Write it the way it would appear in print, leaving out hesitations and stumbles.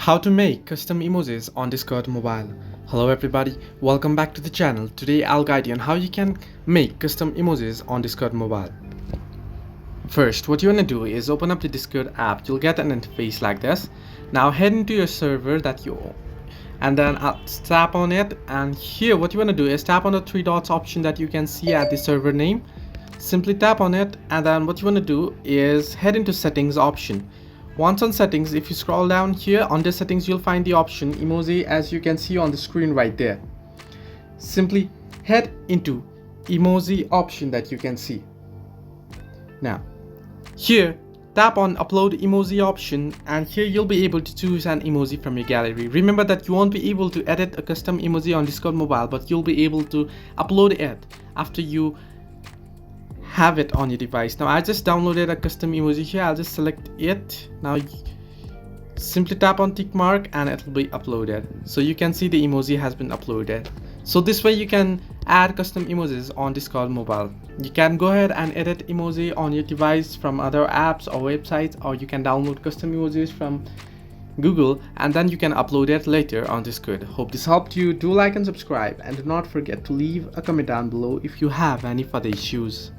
How to make custom emojis on Discord mobile. Hello everybody, welcome back to the channel. Today I'll guide you on how you can make custom emojis on Discord mobile. First, what you want to do is open up the Discord app. You'll get an interface like this. Now head into your server that you own, and then tap on it, and here what you want to do is tap on the three dots option that you can see at the server name. Simply tap on it, and then what you want to do is head into settings option. Once on settings, if you scroll down here under settings, you'll find the option emoji as you can see on the screen right there. Simply head into emoji option that you can see. Now here tap on upload emoji option, and here you'll be able to choose an emoji from your gallery. Remember that you won't be able to edit a custom emoji on Discord mobile, but you'll be able to upload it after you have it on your device. Now I just downloaded a custom emoji here. I'll just select it. Now simply tap on tick mark and it will be uploaded. So you can see the emoji has been uploaded. So this way you can add custom emojis on Discord mobile. You can go ahead and edit emoji on your device from other apps or websites, or you can download custom emojis from Google and then you can upload it later on Discord. Hope this helped you. Do like and subscribe, and do not forget to leave a comment down below if you have any further issues.